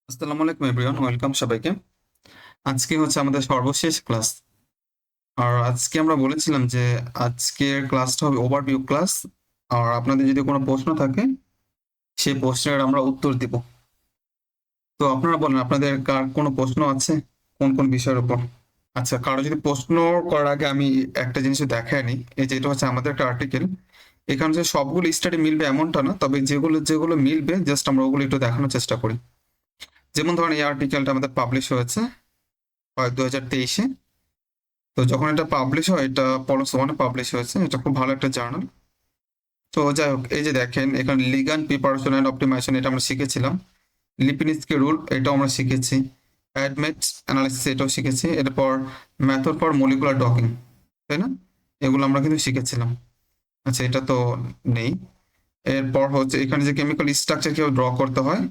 আসসালামু আলাইকুম everyone, welcome সবাইকে। আজকে হচ্ছে আমাদের সর্বশেষ ক্লাস। আর আজকে আমরা বলেছিলাম যে আজকের ক্লাসটা হবে ওভারভিউ ক্লাস। আর আপনাদের যদি কোনো প্রশ্ন থাকে সেই প্রশ্নের আমরা উত্তর দিব। তো আপনারা বলেন আপনাদের কার কোনো প্রশ্ন আছে কোন কোন বিষয়ের উপর? আচ্ছা, কারো যদি প্রশ্ন করার আগে আমি একটা জিনিস দেখায় নিই। এই যে এটা হচ্ছে আমাদের একটা আর্টিকেল। এখানে যে সবগুলো স্টাডি মিলবে এমনটা না, তবে যেগুলো মিলবে জাস্ট আমরা ওগুলো একটু দেখানোর চেষ্টা করি। যেমন ধরেন এই আর্টিকেলটা আমাদের পাবলিশ হয়েছে হয় 2023-এ। তো যখন এটা পাবলিশ হয়, এটা পলস ওয়ানে পাবলিশ হয়েছে। এটা খুব ভালো একটা জার্নাল। তো যাই হোক, এই যে দেখেন এখানে লিগ্যান্ড প্রিপারেশন অ্যান্ড অপটিমাইজেশন এটা আমরা শিখেছিলাম। লিপিনিস্কি রুল এটাও আমরা শিখেছি। অ্যাডমেট অ্যানালাইসিস এটাও শিখেছি। এরপর মেথড ফর মলিকুলার ডকিং, তাই না? এগুলো আমরা কিন্তু শিখেছিলাম। আচ্ছা, এটা তো নেই। এরপর হচ্ছে এখানে যে কেমিক্যাল স্ট্রাকচার কিভাবে ড্র করতে হয়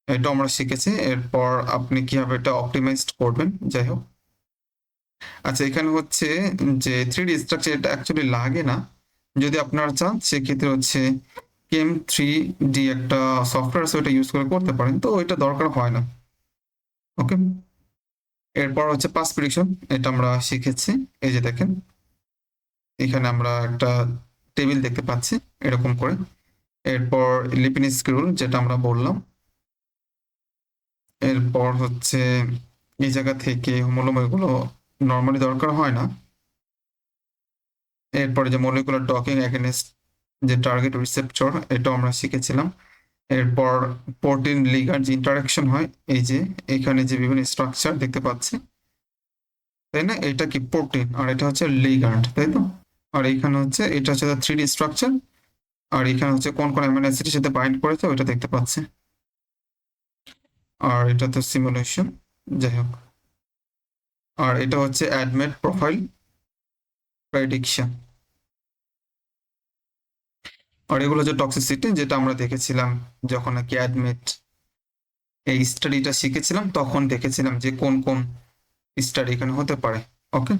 এটাও আমরা শিখেছি। এরপর আপনি কিভাবে এটা অপটিমাইজড করবেন, যাই হোক। আচ্ছা, এখানে হচ্ছে যে 3D স্ট্রাকচার এটা অ্যাকচুয়ালি লাগে না। যদি আপনারা চান সেক্ষেত্রে হচ্ছে কেম 3D একটা সফটওয়্যার আছে, ওটা ইউজ করে করতে পারেন। তো ওইটা দরকার হয় না। ওকে। এরপর হচ্ছে পাস প্রেডিকশন এটা আমরা শিখেছি। এই যে দেখেন এখানে আমরা একটা টেবিল দেখতে পাচ্ছি এরকম করে। এরপর লিপিনিস্কি রুল যেটা আমরা বললাম। এরপর হচ্ছে এই জায়গা থেকে হোমোলোম এগুলো নর্মালি দরকার হয় না। এরপরে যে মলিকুলার ডকিং এগেনস্ট যে টার্গেট রিসেপ্টর এটাও আমরা শিখেছিলাম। এরপর প্রোটিন লিগ্যান্ড যে ইন্টারাকশন হয়, এই যে এখানে যে বিভিন্ন স্ট্রাকচার দেখতে পাচ্ছি, তাই না? এটা কি প্রোটিন আর এটা হচ্ছে লিগ্যান্ড, তাই তো? আর এইখানে হচ্ছে এটা হচ্ছে 3D স্ট্রাকচার। আর এখানে হচ্ছে কোন কোন অ্যামিনো অ্যাসিডের সাথে বাইন্ড করেছে ওটা দেখতে পাচ্ছি। আর এটা তো সিমুলেশন, যাই হোক। আর এটা হচ্ছে অ্যাডমেট প্রোফাইল প্রেডিকশন। আর এগুলো হচ্ছে টক্সিসিটি যেটা আমরা দেখেছিলাম যখন নাকি অ্যাডমেট এই স্টাডিটা শিখেছিলাম, তখন দেখেছিলাম যে কোন কোন স্টাডি এখানে হতে পারে। ওকে।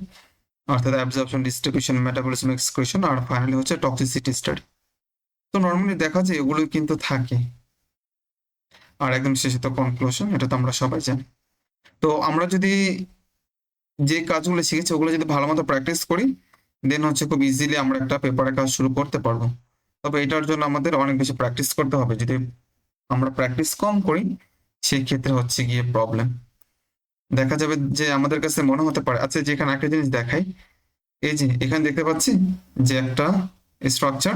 অর্থাৎ অ্যাবজর্পশন, ডিস্ট্রিবিউশন, মেটাবলিজম, এক্সক্রিশন আর ফাইনালি হচ্ছে টক্সিসিটি স্টাডি। তো নর্মালি দেখা যায় এগুলো কিন্তু থাকে। আর একদম শেষে তো কনক্লুশন, এটা তো আমরা সবাই জানি। তো আমরা যদি যে কাজগুলো শিখেছি ওগুলো যদি ভালো মতো প্র্যাকটিস করি, দেন হচ্ছে খুব ইজিলি আমরা একটা পেপারের কাজ শুরু করতে পারবো। তবে এটার জন্য আমাদের অনেক বেশি প্র্যাকটিস করতে হবে। যদি আমরা প্র্যাকটিস কম করি সেই ক্ষেত্রে হচ্ছে গিয়ে প্রবলেম দেখা যাবে। যে আমাদের কাছে মনে হতে পারে, আচ্ছা যেখানে একটা জিনিস দেখাই, এই যে এখানে দেখতে পাচ্ছি যে একটা স্ট্রাকচার,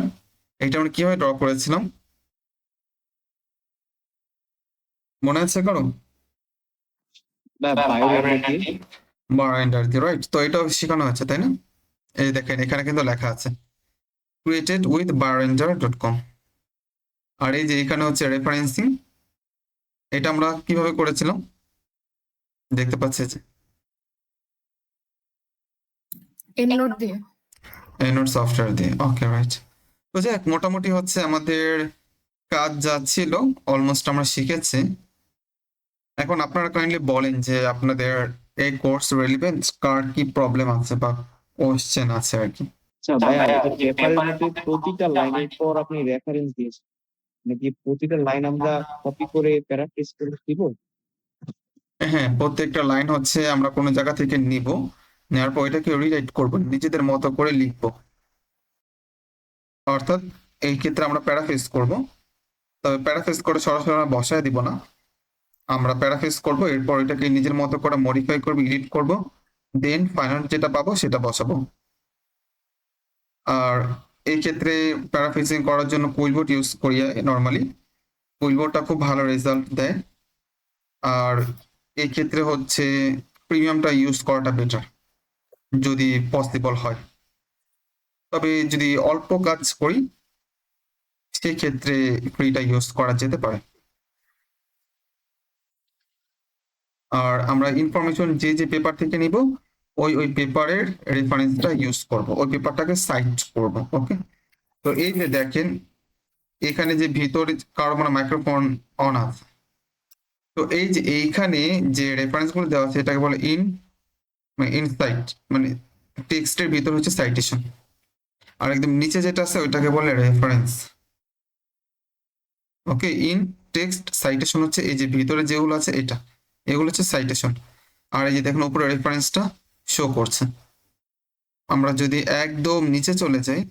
এটা আমরা কিভাবে ড্র করেছিলাম মনে আছে কারো? বায়োরেন্ডার দিয়ে। বারাইন্ডার দিয়ে, রাইট? তো এটাও শেখানো হচ্ছে, তাই না? এই দেখেন এখানে কিন্তু লেখা আছে ক্রিয়েটেড উইথ barrender.com। আর এই যে এখানে হচ্ছে রেফারেন্সিং, এটা আমরা কিভাবে করেছিলাম দেখতে পাচ্ছি যে এন্ডনোট দিয়ে। এনোড সফটওয়্যার দিয়ে। ওকে, রাইট। তো যাক, মোটামুটি হচ্ছে আমাদের কাজ যা ছিল অলমোস্ট আমরা শিখেছি। এখন আপনারা কাইন্ডলি বলেন যে আপনাদের এই কোর্স রেলিভেন্ট কার কি প্রবলেম আছে বা কোশ্চেন আছে আর কি। আচ্ছা ভাইয়া, এই যে পেপারের মধ্যে প্রতিটা লাইনের পর আপনি রেফারেন্স দিয়েছেন, নাকি প্রতিটা লাইন আমরা কপি করে প্র্যাকটিস করে দিব? হ্যাঁ, প্রত্যেকটা লাইন হচ্ছে আমরা কোনো জায়গা থেকে নিব, নেওয়ার পর এটাকে রিরাইট করব, নিজেদের মতো করে লিখব। অর্থাৎ এই ক্ষেত্রে আমরা প্যারাফ্রেজ করব। তবে প্যারাফ্রেজ করে সরাসরি আমরা বসায় দিব না, আমরা প্যারাফ্রেজ করব, এরপর এটাকে নিজের মতো করে মডিফাই করব, এডিট করব, দেন ফাইনাল যেটা পাবো সেটা বসাবো। আর এই ক্ষেত্রে প্যারাফ্রেজিং করার জন্য কুইলবোর্ড ইউজ করি নর্মালি। কুইলবোর্ডটা খুব ভালো রেজাল্ট দেয়। আর এই ক্ষেত্রে হচ্ছে প্রিমিয়ামটা ইউজ করাটা বেটার যদি পসিবল হয়। তবে যদি অল্প কাজ করি সেই ক্ষেত্রে ফ্রিটা ইউজ করা যেতে পারে। আর আমরা ইনফরমেশন যে যে পেপার থেকে নিব ওই পেপারের রেফারেন্সটা ইউজ করব, ওই পেপারটাকে সাইট করব। ওকে। তো এই যে দেখেন এখানে যে ভিতরে কার্বন মাইক্রোফোন অন আছে, তো এই যে এইখানে যে রেফারেন্স গুলো দেওয়া আছে এটাকে বলে ইনসাইট, মানে টেক্সটের ভিতর হচ্ছে সাইটেশন। আর একদম নিচে যেটা আছে ওইটাকে বলে reference. Okay, in text, citation হচ্ছে এই যে ভিতরে যেগুলো আছে এটা, এগুলো হচ্ছে সাইটেশন। আর এই যে দেখুন উপরে রেফারেন্সটা শো করছে। আমরা যদি একদম নিচে চলে যাই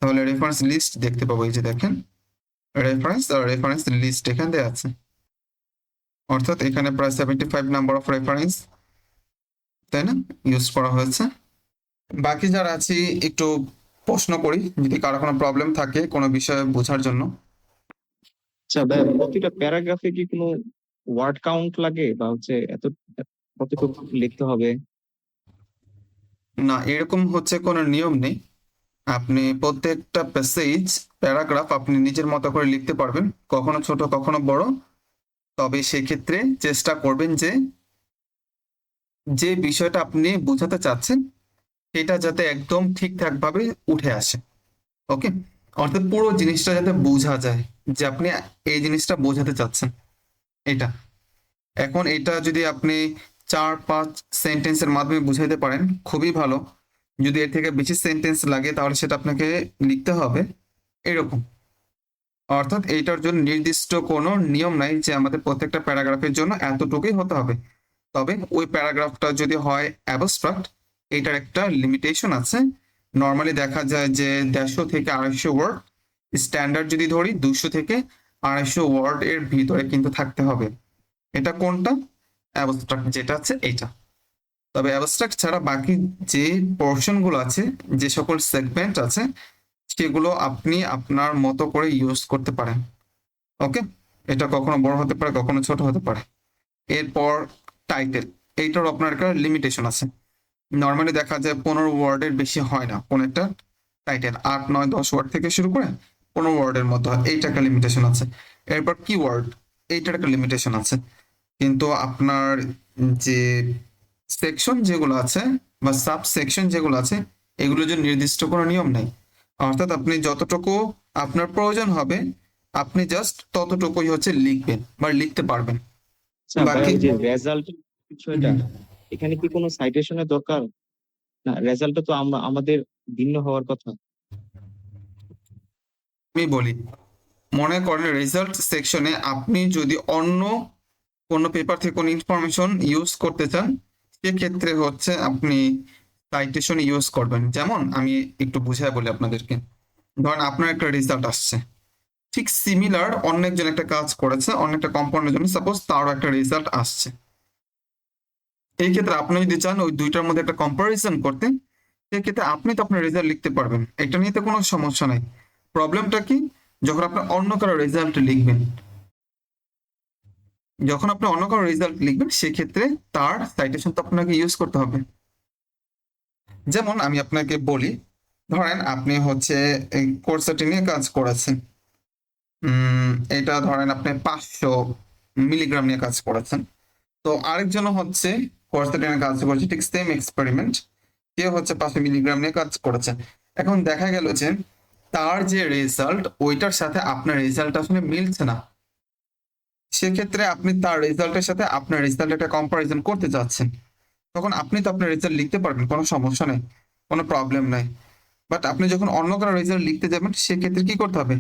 তাহলে রেফারেন্স লিস্ট দেখতে পাবো। এই যে দেখেন রেফারেন্স আর রেফারেন্স লিস্ট এখানে দেওয়া আছে, অর্থাৎ এখানে প্রায় 75 নাম্বার অফ রেফারেন্স, তাই না, ইউজ করা হয়েছে। বাকি যারা আছি একটু প্রশ্ন করি যদি কারো কোনো প্রবলেম থাকে কোনো বিষয়ে বোঝার জন্য। আচ্ছা ভাইয়া, প্রতিটা প্যারাগ্রাফে কি কোনো ওয়ার্ড কাউন্ট লাগে, বা হচ্ছে কতটুকু লিখতে হবে? না, এরকম হচ্ছে কোনো নিয়ম নেই। আপনি প্রত্যেকটা প্যাসেজ প্যারাগ্রাফ আপনি নিজের মতো করে লিখতে পারবেন, কখনো ছোট কখনো বড়। তবে সেক্ষেত্রে চেষ্টা করবেন যে যে বিষয়টা আপনি বোঝাতে চাচ্ছেন সেটা যাতে একদম ঠিকঠাক ভাবে উঠে আসে। ওকে, অর্থাৎ পুরো জিনিসটা যাতে বোঝা যায় যে আপনি এই জিনিসটা বোঝাতে চাচ্ছেন এটা। এখন এটা যদি আপনি 4-5 সেন্টেন্সের মাধ্যমে বুঝাইতে পারেন খুবই ভালো। যদি এর থেকে বেশি সেন্টেন্স লাগে তাহলে সেটা আপনাকে লিখতে হবে এরকম। অর্থাৎ এইটার জন্য নির্দিষ্ট কোনো নিয়ম নাই যে আমাদের প্রত্যেকটা প্যারাগ্রাফের জন্য এতটুকুই হতে হবে। তবে ওই প্যারাগ্রাফটা যদি হয় অ্যাবস্ট্রাক্ট, এটার একটা লিমিটেশন আছে। নর্মালি দেখা যায় যে 150 থেকে 250 ওয়ার্ড, স্ট্যান্ডার্ড যদি ধরি 200 থেকে 250 ওয়ার্ড এর ভিতরে কিন্তু থাকতে হবে। এটা কোনটা? অ্যাবস্ট্রাক্ট যেটা আছে এইটা। তবে অ্যাবস্ট্রাক্ট ছাড়া বাকি যে পোর্শনগুলো আছে, যে সকল সেগমেন্ট আছে, সেগুলো আপনি আপনার মতো করে ইউজ করতে পারেন। ওকে, এটা কখনো বড় হতে পারে কখনো ছোট হতে পারে। এরপর টাইটেল, এইটার আপনার একটা লিমিটেশন আছে। নর্মালি দেখা যায় 15 ওয়ার্ডের বেশি হয় না কোন একটা টাইটেল, 8-9-10 ওয়ার্ড থেকে শুরু করে 15 ওয়ার্ডের মধ্যে হয়, এইটা একটা লিমিটেশন আছে। এরপর কিওয়ার্ড, এইটার একটা লিমিটেশন আছে। কিন্তু আপনার যে সেকশন যেগুলো আছে বা সাব সেকশন যেগুলো আছে, এগুলোর জন্য নির্দিষ্ট কোনো নিয়ম নেই। অর্থাৎ আপনি যতটুকু আপনার প্রয়োজন হবে আপনি জাস্ট ততটুকুই হচ্ছে লিখবেন বা লিখতে পারবেন। আচ্ছা ভাইয়া, বাকি ওই যে রেজাল্ট বিষয়টা, হুম, এখানে কি কোনো সাইটেশনের দরকার? না, রেজাল্টটা তো আমাদের ভিন্ন হওয়ার কথা। আমি বলি, মনে করেন রেজাল্ট সেকশনে আপনি যদি অন্য কোনো পেপার থেকে কোনো ইনফরমেশন ইউজ করতে চান, সেক্ষেত্রে হচ্ছে আপনি সাইটেশন ইউজ করবেন। যেমন আমি একটু বুঝাই বলি আপনাদেরকে। ধরেন আপনার একটা রেজাল্ট আসছে, ঠিক সিমিলার অন্য একজন একটা কাজ করেছে অন্য একটা কম্পাউন্ডের জন্য, সাপোজ তারও একটা রেজাল্ট আসছে। এই ক্ষেত্রে আপনি যদি চান ওই দুইটার মধ্যে একটা কম্পারিজন করতে, সেক্ষেত্রে আপনি তো আপনার রেজাল্ট লিখতে পারবেন, এটা নিয়ে তো কোনো সমস্যা নাই। প্রবলেমটা কি? যখন আপনি অন্য কারো রেজাল্ট লিখবেন, যখন আপনি অন্য কারো রেজাল্ট লিখবেন সেক্ষেত্রে তার সাইটেশন তো আপনাকে ইউজ করতে হবে। যেমন আমি আপনাকে বলি, ধরেন আপনি হচ্ছে এই কোর্সটি নিয়ে কাজ করেছেন, এটা ধরেন আপনি 500 মিলিগ্রাম নিয়ে কাজ করেছেন। তো আরেকজন হচ্ছে কোর্সটি নিয়ে কাজ করেছে ঠিক সেম এক্সপেরিমেন্ট, সে হচ্ছে 500 মিলিগ্রাম নিয়ে কাজ করেছে। এখন দেখা গেল যে তার যে রেজাল্ট ওইটার সাথে আপনার রেজাল্ট আসলে মিলছে না। সেক্ষেত্রে আপনি তার রেজাল্টের সাথে আপনার রেজাল্ট একটা কম্পারিজন করতে যাচ্ছেন, তখন আপনি তো আপনার রেজাল্ট লিখতে পারবেন, কোনো সমস্যা নেই, কোনো প্রবলেম নাই। বাট আপনি যখন অন্য কারো রেজাল্ট লিখতে যাবেন সেক্ষেত্রে কি করতে হবে?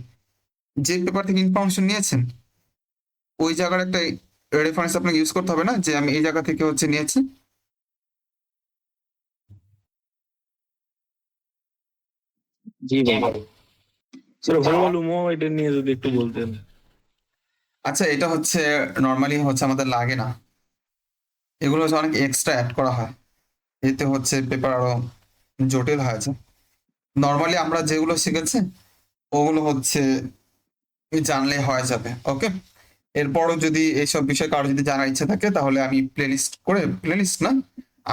যে পেপার থেকে ইনফরমেশন নিয়েছেন ওই জায়গার একটা রেফারেন্স আপনাকে ইউজ করতে হবে না, যে আমি এই জায়গা থেকে হচ্ছে নিয়েছি। জি ভাইয়া। স্যার ভলিউমও এটা নিয়ে যদি একটু বলতেন। আচ্ছা, এটা হচ্ছে নর্মালি হচ্ছে আমাদের লাগে না, এগুলো হচ্ছে অনেক এক্সট্রা অ্যাড করা হয়, এতে হচ্ছে পেপার আরো জটিল হয়েছে। নর্মালি আমরা যেগুলো শিখেছি ওগুলো হচ্ছে জানলে হয়ে যাবে। ওকে, এরপরও যদি এইসব বিষয়ে কারো যদি জানার ইচ্ছে থাকে তাহলে আমি প্লেলিস্ট না,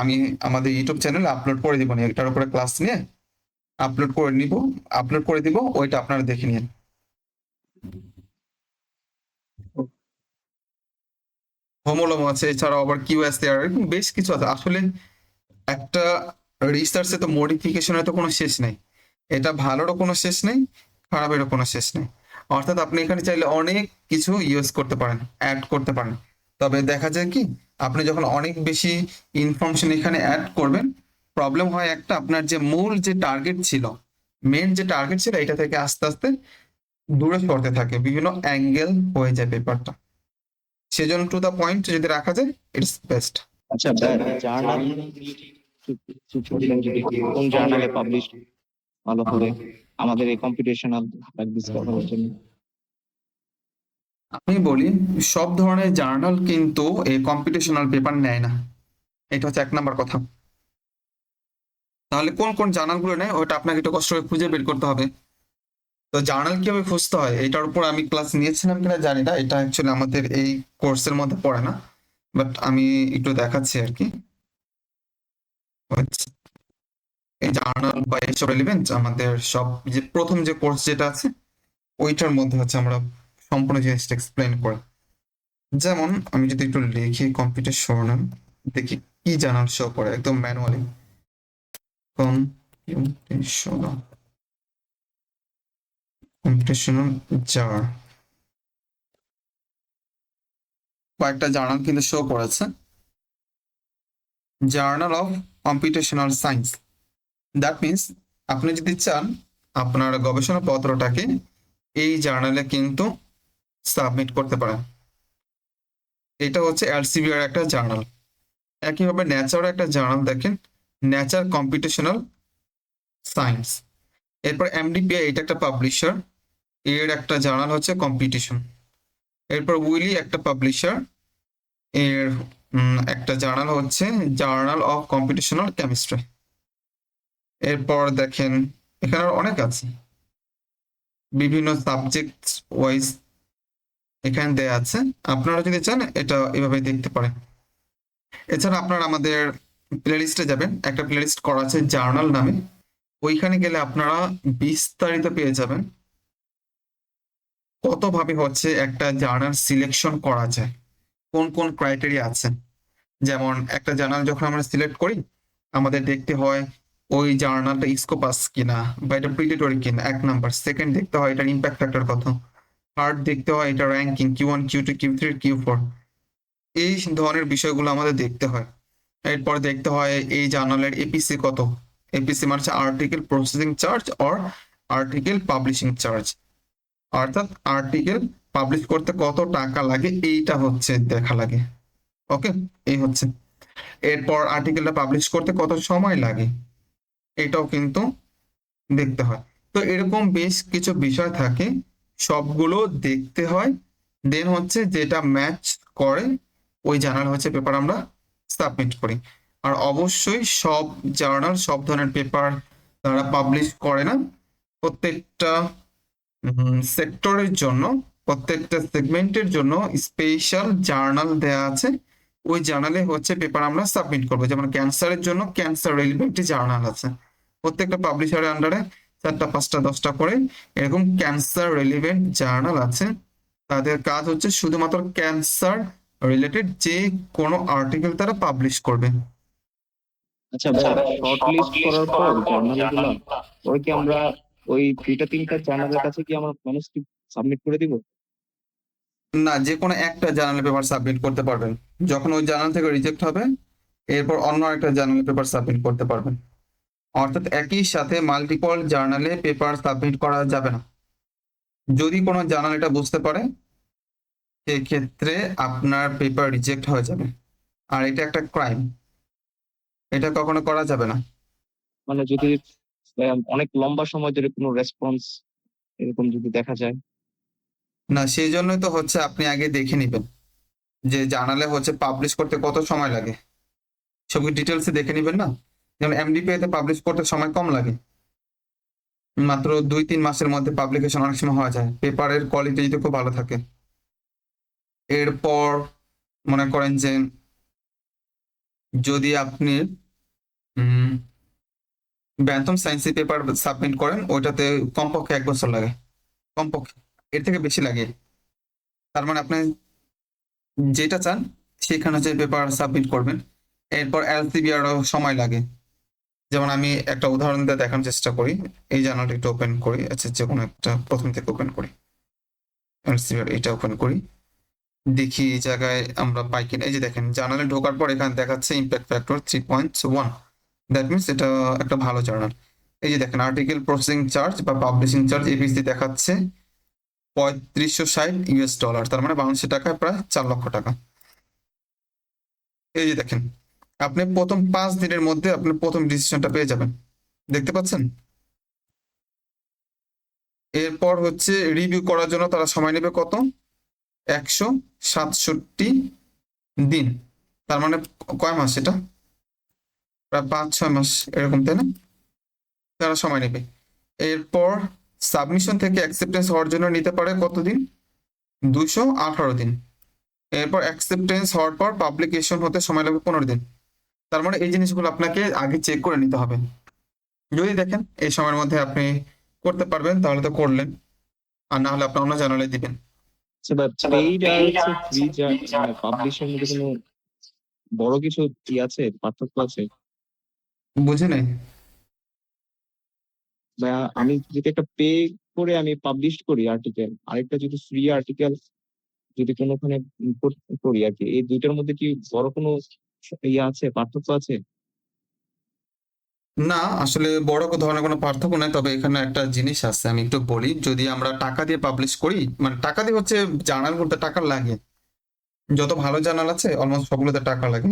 আমি আমাদের ইউটিউব চ্যানেলে আপলোড করে দিব, এটার উপরে ক্লাস নিয়ে আপলোড করে দিব, ওইটা আপনারা দেখে নিন। হোমোলম আছে, এছাড়াও আবার কিউএসআর, এরকম বেশ কিছু আছে। আসলে একটা রিসার্চে তো মডিফিকেশনের তো কোনো শেষ নেই, এটা ভালোরও কোনো শেষ নেই, খারাপেরও কোনো শেষ নেই। অর্থাৎ আপনি এখানে চাইলে অনেক কিছু ইউজ করতে পারেন, অ্যাড করতে পারেন। তবে দেখা যায় কি, আপনি যখন অনেক বেশি ইনফরমেশন এখানে অ্যাড করবেন, প্রবলেম হয় একটা, আপনার যে মূল যে টার্গেট ছিল, মেন যে টার্গেট ছিল, এটা থেকে আস্তে আস্তে দূরে সরতে থাকে, বিভিন্ন অ্যাঙ্গেল হয়ে যায় পেপারটা। সেজন্য টু দ্য পয়েন্ট যদি রাখা যায় ইটস বেস্ট। আচ্ছা জার্নাল যদি কোন জার্নালে পাবলিশ ভালো হবে আমাদের এই কম্পিটিশনাল প্র্যাকটিস করার জন্য? আমি বলি সব ধরনের জার্নাল কিন্তু এই কম্পিটিশনাল পেপার নেয় না, এটা হচ্ছে 1 নাম্বার কথা। তাহলে কোন কোন জার্নালগুলো নেয় ওটা আপনাকে একটু কষ্ট করে খুঁজে বের করতে হবে। তো জার্নাল কিভাবে খুঁজতে হয় এটার উপর আমি ক্লাস নিয়েছিলাম কিনা জানি না, এটা অ্যাকচুয়ালি আমাদের এই কোর্সের মধ্যে পড়ে না, বাট আমি একটু দেখাচ্ছি আর কি। এই জার্নাল বা এইসব রেলিভেন্ট আমাদের সব যে প্রথম যে কোর্স যেটা আছে ওইটার মধ্যে হচ্ছে আমরা সম্পূর্ণ জিনিসটা এক্সপ্লেন করি। যেমন আমি যদি একটু লিখি কম্পিটিশনাল, দেখি কি জার্নাল শো করে একদম ম্যানুয়ালি। কম্পিটিশনাল কম্পিটিশনাল জার্নাল, কয়েকটা জার্নাল কিন্তু শো করেছে। Journal of computational science, that means আপনি যদি চান আপনার গবেষণা পত্রটাকে এই জার্নালে কিন্তু সাবমিট করতে পারেন। এটা হচ্ছে এলসিবিআর একটা জার্নাল। একইভাবে নেচার একটা জার্নাল দেখেন, নেচার কম্পিটিশনাল সায়েন্স। এরপর এমডিপিআই এটা একটা পাবলিশার, এর একটা জার্নাল হচ্ছে কম্পিটিশন। এরপর উইলি একটা পাবলিশার, এর একটা জার্নাল হচ্ছে জার্নাল অফ কম্পিটিশনাল কেমিস্ট্রি। এরপর দেখেন এখানে আরো অনেক আছে, বিভিন্ন সাবজেক্ট ওয়াইজ এখানে দেয়া আছে, আপনারা যদি চান এটা এভাবে দেখতে পারেন। এছাড়া আপনারা আমাদের প্লেলিস্টে যাবেন, একটা প্লেলিস্ট করা আছে জার্নাল নামে, ওইখানে গেলে আপনারা বিস্তারিত পেয়ে যাবেন কতভাবে হচ্ছে একটা জার্নাল সিলেকশন করা যায়, কোন কোন ক্রাইটেরিয়া আছে। যেমন একটা জার্নাল যখন আমরা সিলেক্ট করি আমাদের দেখতে হয় ওই জার্নালটা স্কোপাস কিনা বা এটা প্রিডেটরি কিনা, 1 নাম্বার। সেকেন্ড দেখতে হয় এটার ইম্প্যাক্ট ফ্যাক্টর কত। থার্ড দেখতে হয় এটা ranking Q1 Q2 Q3 Q4, এই ধরনের বিষয়গুলো আমাদের দেখতে হয়। এরপর দেখতে হয় এই জার্নালের এপিসি কত। এপিসি মানে হচ্ছে article processing charge or article publishing charge, অর্থাৎ আর্টিকেল পাবলিশ করতে কত টাকা লাগে এইটা হচ্ছে দেখা লাগে। ওকে, এই হচ্ছে। এরপর আর্টিকেলটা পাবলিশ করতে কত সময় লাগে এটাও কিন্তু দেখতে হয়। তো এরকম বেশ কিছু বিষয় থাকে, সবগুলো দেখতে হয়, দেন হচ্ছে যেটা ম্যাচ করে ওই জার্নাল হচ্ছে পেপার আমরা সাবমিট করি। আর অবশ্যই সব জার্নাল সব ধরনের পেপার তারা পাবলিশ করে না, প্রত্যেকটা সেক্টরের জন্য, প্রত্যেকটা সেগমেন্টের জন্য স্পেশাল জার্নাল দেয়া আছে, ওই জার্নালে হচ্ছে পেপার আমরা সাবমিট করবো। যেমন ক্যান্সারের জন্য ক্যান্সার রিলেভেন্ট জার্নাল আছে, প্রত্যেকটা পাবলিশারের আন্ডারে 4টা 5টা 10টা করে এরকম ক্যান্সার রিলেভেন্ট জার্নাল আছে। তাদের কাজ হচ্ছে শুধুমাত্র ক্যান্সার রিলেটেড যে কোনো আর্টিকেল তারা পাবলিশ করবে। আচ্ছা ভাই, শর্ট লিস্ট করার পর জার্নালগুলো ওই কি আমরা ওই 2টা 3টা জার্নালের কাছে কি আমরা ম্যানুস্ক্রিপ্ট সাবমিট করে দিব? না, যে কোনো একটা জার্নাল পেপার সাবমিট করতে পারবেন, যখন ওই জার্নাল থেকে রিজেক্ট হবে এরপর অন্য একটা জার্নাল পেপার সাবমিট করতে পারবেন। অর্থাৎ একই সাথে মাল্টিপল জার্নালে পেপার সাবমিট করা যাবে না। যদি কোনো জার্নাল এটা বুঝতে পারে সেক্ষেত্রে আপনার পেপার রিজেক্ট হয়ে যাবে, আর এটা একটা ক্রাইম, এটা কখনো করা যাবে না। মানে যদি অনেক লম্বা সময় ধরে কোনো রেসপন্স এরকম যদি দেখা যায়? না, সেই জন্যই তো হচ্ছে আপনি আগে দেখে নেবেন যে জার্নালে হচ্ছে পাবলিশ করতে কত সময় লাগে, সব ডিটেলসে দেখে নেবেন না। যেমন এমডিপিআই তে পাবলিশ করতে সময় কম লাগে, মাত্র 2-3 মাসের মধ্যে পাবলিকেশন অনেক সময় হয়ে যায়, পেপারের কোয়ালিটি যদি খুব ভালো থাকে। এরপর মনে করেন যে যদি আপনি ব্যান্থম সায়েন্সে পেপার সাবমিট করেন ওইটাতে কমপক্ষে 1 বছর লাগে, কমপক্ষে, এর থেকে বেশি লাগে। তার মানে আপনি যেটা চান সেখানে যে পেপার সাবমিট করবেন। এরপর এলসিবিআরও সময় লাগে। যেমন আমি একটা উদাহরণ দিয়ে দেখানোর চেষ্টা করি, এই জার্নালটা একটু ওপেন করি, আচ্ছা যে কোনো একটা প্রথম থেকে ওপেন করি, এলসিবিআর এটা ওপেন করি, দেখি এই জায়গায় আমরা পাই কিনা। এই যে দেখেন জার্নালে ঢোকার পর এখানে দেখাচ্ছে ইম্প্যাক্ট ফ্যাক্টর 3.1, দ্যাট মিনস এটা একটা ভালো জার্নাল। এই যে দেখেন আর্টিকেল প্রসেসিং চার্জ বা পাবলিশিং চার্জ এপিসি দেখাচ্ছে $3560, তার মানে বাংলাদেশি টাকায় প্রায় 4 লক্ষ টাকা। এই যে দেখেন, আপনি প্রথম 5 দিনের মধ্যে আপনি প্রথম ডিসিশনটা পেয়ে যাবেন, দেখতে পাচ্ছেন। এরপর হচ্ছে রিভিউ করার জন্য তারা সময় নেবে কত, 167 দিন, তার মানে কয় মাস এটা, প্রায় 5-6 মাস এরকম, তাই না? তারা সময় নেবে। এরপর সাবমিশন থেকে অ্যাকসেপ্টেন্স হওয়ার জন্য নিতে পারে কতদিন, 218 দিন। এরপর অ্যাকসেপ্টেন্স হওয়ার পর পাবলিকেশন হতে সময় লাগবে 15 দিন। তার মানে এই জিনিসগুলো আপনাকে আগে চেক করে নিতে হবে। যদি দেখেন এই সময়ের মধ্যে আপনি করতে পারবেন তাহলে তো করলেন, আর না হলে আপনি অন্য জার্নালে দিবেন। আচ্ছা ভাই, পেইড আর হচ্ছে ফ্রি মানে পাবলিশের মধ্যে কোনো বড় কিছু কি আছে, পার্থক্য আছে? বুঝে নাই। বা আমি যদি একটা পে করে আমি পাবলিশ করি আর্টিকেল, আরেকটা যদি ফ্রি আর্টিকেল যদি কোনোখানে করি আর কি, এই দুইটার মধ্যে কি বড় কোনো ইয়ে আছে, পার্থক্য আছে? না, আসলে বড় ধরনের কোনো পার্থক্য নাই, তবে এখানে একটা জিনিস আছে আমি একটু বলি। যদি আমরা টাকা দিয়ে পাবলিশ করি, মানে টাকা দিয়ে হচ্ছে, জার্নাল করতে টাকা লাগে, যত ভালো জার্নাল আছে অলমোস্ট সবগুলোতে টাকা লাগে।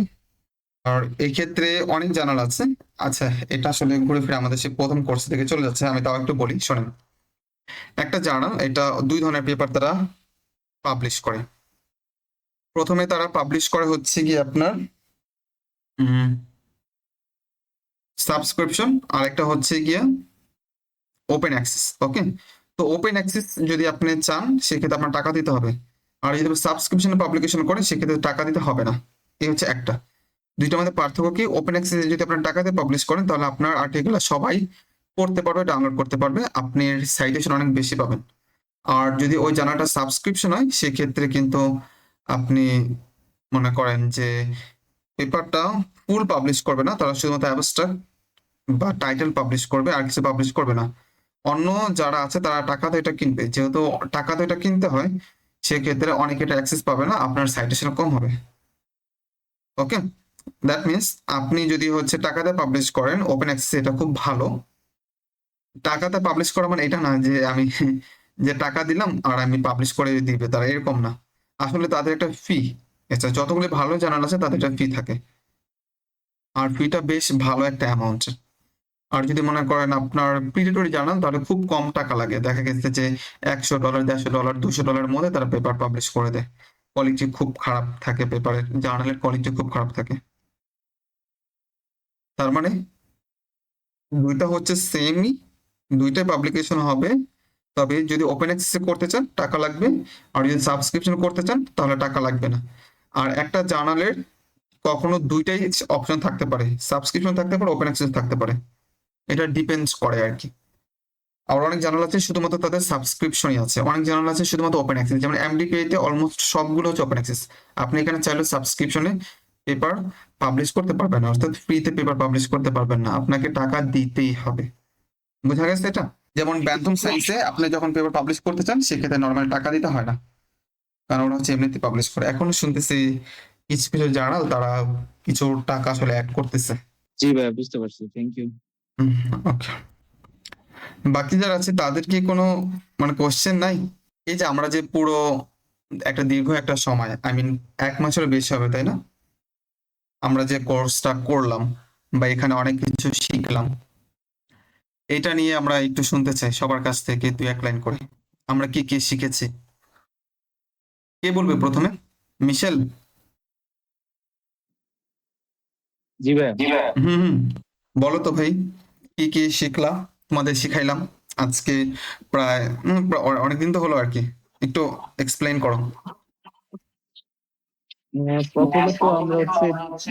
আর এই ক্ষেত্রে অনেক জার্নাল আছে। আচ্ছা, এটা আসলে ঘুরে ফিরে আমাদের সে প্রথম কোর্স থেকে চলে যাচ্ছে, আমি তাও একটু বলি শোনেন। একটা জার্নাল, এটা 2 ধরনের পেপার তারা পাবলিশ করে। প্রথমে তারা পাবলিশ করে হচ্ছে কি আপনার সাবস্ক্রিপশন, আর একটা হচ্ছে গিয়া ওপেন অ্যাক্সেস। ওকে, তো ওপেন অ্যাক্সেস যদি আপনি চান সেক্ষেত্রে আপনার টাকা দিতে হবে, আর যদি সাবস্ক্রিপশনে পাবলিকেশন করেন সেক্ষেত্রে টাকা দিতে হবে না। এই হচ্ছে একটা। দুইটার মধ্যে পার্থক্য কি, ওপেন অ্যাক্সেসে যদি আপনার টাকা দিয়ে পাবলিশ করেন তাহলে আপনার আর্টিকেল সবাই পড়তে পারবে, ডাউনলোড করতে পারবে, আপনি সাইটেশন অনেক বেশি পাবেন। আর যদি ওই জার্নালটা সাবস্ক্রিপশন হয় সেক্ষেত্রে কিন্তু আপনি মনে করেন যে পেপারটা ফুল পাবলিশ করবে না, তারা শুধুমাত্র অ্যাবস্ট্রাক্ট বা টাইটেল পাবলিশ করবে, আর কিছু পাবলিশ করবে না। অন্য যারা আছে তারা টাকা দিয়ে এটা কিনবে, যেহেতু টাকা দিয়ে এটা কিনতে হয় সেক্ষেত্রে অনেকে এটা অ্যাক্সেস পাবে না, আপনার সাইটেশন কম হবে। ওকে, দ্যাট মিনস আপনি যদি হচ্ছে টাকা দিয়ে পাবলিশ করেন ওপেন অ্যাক্সেস, এটা খুব ভালো। টাকাতে পাবলিশ করা মানে এটা না যে আমি যে টাকা দিলাম আর আমি পাবলিশ করে দিবে তারা, এরকম না। আসলে তাদের একটা ফি, আচ্ছা যতগুলি ভালো জার্নাল আছে তাদের একটা ফি থাকে, আর ফিটা বেশ ভালো একটা অ্যামাউন্ট। আর যদি মনে করেন আপনার প্রিডেটরি জার্নাল তাহলে খুব কম টাকা লাগে, দেখা গেছে যে $100, $150, $200 মধ্যে তারা পেপার পাবলিশ করে দেয়। কোয়ালিটি খুব খারাপ থাকে, পেপারের জার্নালের কোয়ালিটি খুব খারাপ থাকে। তার মানে দুইটা হচ্ছে সেমই, দুইটাই পাবলিকেশন হবে, তবে যদি ওপেন অ্যাক্সেসে করতে চান টাকা লাগবে, আর যদি সাবস্ক্রিপশন করতে চান তাহলে টাকা লাগবে না। আর একটা জার্নালের কখনো দুইটাই অপশন থাকতে পারে, সাবস্ক্রিপশন থাকতে পারে, ওপেন অ্যাক্সেস থাকতে পারে, এটা ডিপেন্ডস করে আর কি। আর অনেক জার্নাল আছে শুধুমাত্র তাদের সাবস্ক্রিপশনই আছে, অনেক জার্নাল আছে শুধুমাত্র ওপেন অ্যাক্সেস, যেমন এমডিপিএ তে অলমোস্ট সবগুলো হচ্ছে ওপেন অ্যাক্সেস। আপনি এখানে চাইলে সাবস্ক্রিপশনে পেপার পাবলিশ করতে পারবেন না, অর্থাৎ ফ্রিতে পেপার পাবলিশ করতে পারবেন না, আপনাকে টাকা দিতেই হবে। বোঝা গেছে এটা? যেমন ব্যান্থম সায়েন্সে আপনি যখন পেপার পাবলিশ করতে চান সেক্ষেত্রে নর্মাল টাকা দিতে হয় না, কারণ ওরা হচ্ছে এমনিতে পাবলিশ করে। এখনো শুনতেছি কিছু কিছু জার্নাল তারা কিছু টাকা আসলে অ্যাড করতেছে। জি ভাই, বুঝতে পারছি, থ্যাংক ইউ। ওকে, বাকি যারা আছে তাদের কি কোনো মানে কোশ্চেন নাই? এই যে আমরা যে পুরো একটা দীর্ঘ একটা সময়, আই মিন 1 মাসেরও বেশি হবে তাই না, আমরা যে কোর্সটা করলাম বা এখানে অনেক কিছু শিখলাম, এটা নিয়ে আমরা একটু শুনতে চাই সবার কাছ থেকে 2-1 লাইন করে। আমরা কি কি শিখেছি, কে বলবে প্রথমে? মিশেল? জি ভাই, হুম, বলো তো ভাই, কি কি শিখলা, তোমাদের শিখাইলাম আজকে, প্রায় অনেকদিন তো হলো আর কি, একটু এক্সপ্লেইন করো। প্রথমে তো আমরা হচ্ছে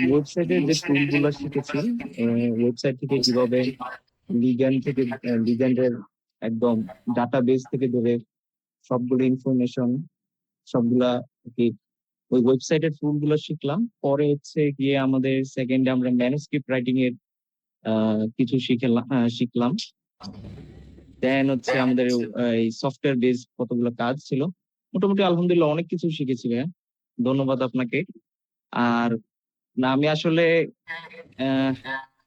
ওয়েবসাইটের যে টুল গুলো শিখেছি, ওয়েবসাইট থেকে কিভাবে লিগ্যান্ডের একদম ডাটাবেস থেকে ধরে সবগুলো ইনফরমেশন সবগুলা আর কি ওই ওয়েবসাইটের টুল গুলো শিখলাম। পরে হচ্ছে গিয়ে আমাদের সেকেন্ডে আমরা ম্যানুস্ক্রিপ্ট রাইটিং এর কিছু শিখলাম। দেন হচ্ছে আমাদের এই সফটওয়্যার বেস কতগুলো কাজ ছিল। মোটামুটি আলহামদুলিল্লাহ অনেক কিছু শিখেছি ভাইয়া, ধন্যবাদ আপনাকে। আর না, আমি আসলে আহ,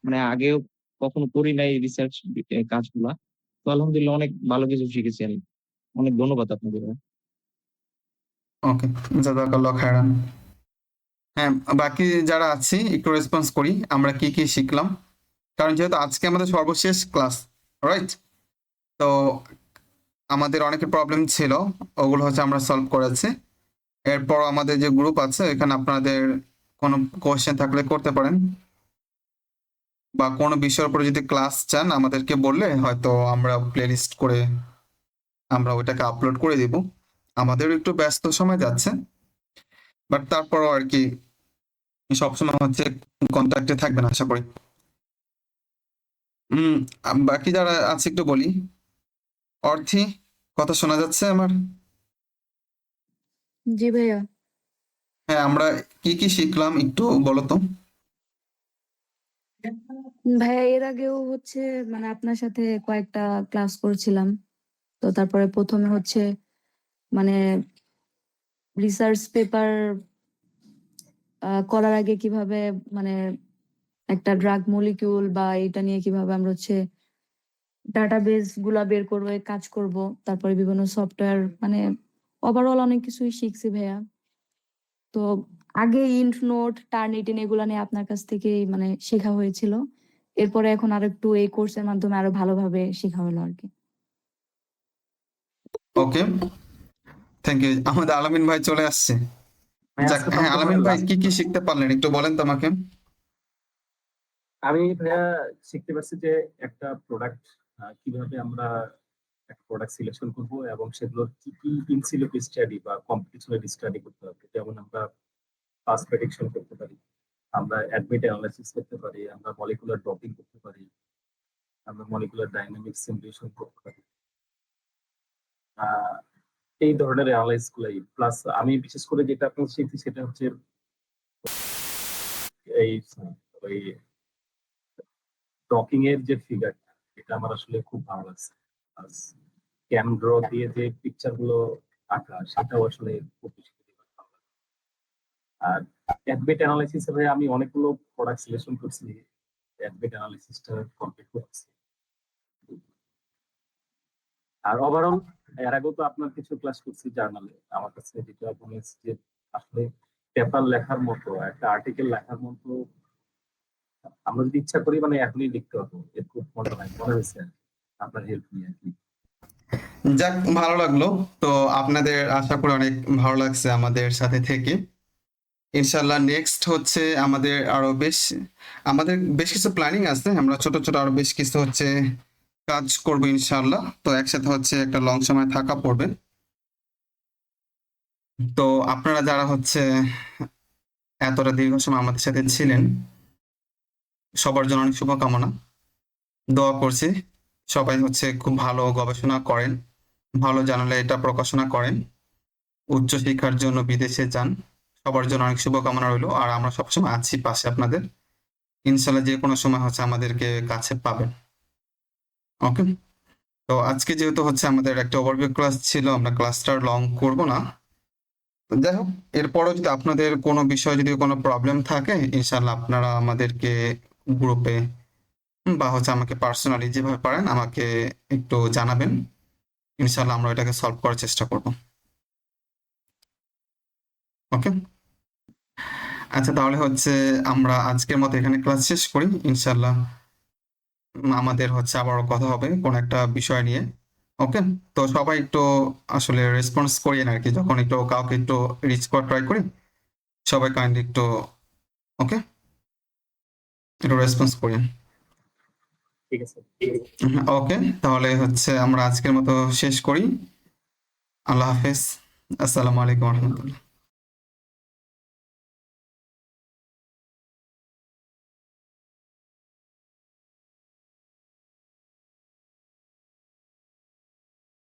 মানে আগেও কখনো করি নাই রিসার্চ কাজগুলা, তো আলহামদুলিল্লাহ অনেক ভালো কিছু শিখেছি আমি। অনেক ধন্যবাদ আপনাকে ভাইয়া। ওকে, জাজাকাল্লাহ খায়রান। হ্যাঁ, বাকি যারা আছি একটু রেসপন্স করি আমরা কি কি শিখলাম, কারণ যেহেতু আজকে আমাদের সর্বশেষ ক্লাস, রাইট? তো আমাদের অনেকের প্রবলেম ছিল, ওগুলো হচ্ছে আমরা সলভ করেছি। এরপর আমাদের যে গ্রুপ আছে এখানে আপনাদের কোনো কোয়েশ্চেন থাকলে করতে পারেন, বা কোনো বিষয়ের উপরে যদি ক্লাস চান আমাদেরকে বললে হয়তো আমরা প্লেলিস্ট করে আমরা ওইটাকে আপলোড করে দিব। আমাদের একটু ব্যস্ত সময় যাচ্ছে, বাট তারপরও আর কি সবসময় হচ্ছে কন্ট্যাক্টে থাকবেন আশা করি। হুম, বাকি যারা আছে একটু বলি। অর্থী, কথা শোনা যাচ্ছে আমার? জি ভাইয়া। হ্যাঁ, আমরা কি কি শিখলাম একটু বলো তো। ভাইয়া এর আগেও হচ্ছে মানে আপনার সাথে কয়েকটা ক্লাস করেছিলাম। তো তারপরে প্রথমে হচ্ছে মানে রিসার্চ পেপার করার আগে কিভাবে মানে একটা ড্রাগ মলিকিউল বা এটা নিয়ে কিভাবে আমরা হচ্ছে ডাটাবেস গুলা বের করবো, কাজ করব, তারপরে বিভিন্ন সফটওয়্যার মানে ওভারঅল অনেক কিছুই শিখছি ভাইয়া। তো আগে ইন্ট নোট টার্নিটিন এগুলা নিয়ে আপনার কাছ থেকেই মানে শেখা হয়েছিল। এরপরে এখন আর একটু এই কোর্সের মাধ্যমে আরো ভালোভাবে শেখা হলো আর কি। ওকে, থ্যাংক ইউ। আমাদের আলামিন ভাই চলে আসছে। যাক, আজকে তো হ্যাঁ আমাদের আলামিন ভাই last কি কি শিখতে পারলেন একটু বলেন তো আমাকে। আমি ভাইয়া শিখতে পারছি যে একটা প্রোডাক্ট কিভাবে আমরা একটা প্রোডাক্ট সিলেকশন করব এবং সেগুলোর কি কি ইনসিলিকো স্টাডি বা কম্পিটিশনাল স্টাডি করতে হবে, যেমন আমরা পাস প্রেডিকশন করতে পারি, আমরা অ্যাডমিট অ্যানালাইসিস করতে পারি, আমরা মলিকুলার ড্রপিং করতে পারি, আমরা মলিকুলার ডাইনামিক সিমুলেশন করতে পারি। আহ, এই ধরনের অ্যানালাইসিস গুলাই প্লাস আমি বিশেষ করে যেটা আপনার শিখছি সেটা হচ্ছে এই ওই ডকিং এর যে ফিগারটা, এটা আমার আসলে খুব ভালো লাগছে। ক্যামড্র দিয়ে যে পিকচার গুলো আঁকা সেটাও আসলে খুব বেশি ভালো লাগছে। আর অ্যাডমিট অ্যানালাইসিস এ আমি অনেকগুলো প্রোডাক্ট সিলেকশন করছি, অ্যাডমিট অ্যানালাইসিসটা কমপ্লিট করছি। আর ওভারঅল এর আগেও তো আপনার কিছু ক্লাস করছি জার্নালে, আমার কাছে যেটা মনে হচ্ছে যে আসলে পেপার লেখার মতো একটা আর্টিকেল লেখার মতো আমরা যদি ইচ্ছা করি মানে এখনই লিখতে পারবো, এর খুব মনে হয় মনে হয়েছে আর কি, আপনার হেল্প নিয়ে আর কি। যাক, ভালো লাগলো। তো আপনাদের আশা করি অনেক ভালো লাগছে আমাদের সাথে থেকে। ইনশাল্লাহ নেক্সট হচ্ছে আমাদের বেশ কিছু প্ল্যানিং আছে, আমরা ছোট ছোট আরো বেশ কিছু হচ্ছে কাজ করবো ইনশাল্লাহ। তো একসাথে হচ্ছে একটা লং সময় থাকা পড়বে। তো আপনারা যারা হচ্ছে এতটা দীর্ঘ সময় আমাদের সাথে ছিলেন, সবার জন্য অনেক শুভকামনা। দোয়া করছি সবাই হচ্ছে খুব ভালো গবেষণা করেন, ভালো জানালে এটা প্রকাশনা করেন, উচ্চ শিক্ষার জন্য বিদেশে যান। সবার জন্য অনেক শুভকামনা রইলো। আর আমরা সবসময় আছি পাশে আপনাদের। ইনশাল্লাহ যে কোনো সময় হচ্ছে আমাদেরকে কাছে পাবেন। ওকে, তো আজকে যেহেতু হচ্ছে আমাদের একটা ওভারভিউ ক্লাস ছিল, আমরা ক্লাসটা লং করব না। তো যাই হোক, এরপরও যদি আপনাদের কোনো বিষয়ে যদি কোনো প্রবলেম থাকে ইনশাল্লাহ আপনারা আমাদেরকে গ্রুপে বা হচ্ছে আমাকে পার্সোনালি যেভাবে পারেন আমাকে একটু জানাবেন। ইনশাল্লাহ আমরা এটাকে সলভ করার চেষ্টা করব। ওকে, আচ্ছা তাহলে হচ্ছে আমরা আজকের মতো এখানে ক্লাস শেষ করি। ইনশাল্লাহ আমাদের হচ্ছে আবারও কথা হবে কোন একটা বিষয় নিয়ে। ওকে, তো সবাই একটু আসলে রেসপন্স করিয়েন আর কি, যখন একটু কাউকে একটু রিচ করার ট্রাই করি সবাই কাইন্ডলি একটু ওকে একটু রেসপন্স করিয়েন। ঠিক আছে। ওকে, তাহলে হচ্ছে আমরা আজকের মতো শেষ করি। আল্লাহ হাফেজ, আসসালামু আলাইকুম রহমতুল্লাহ।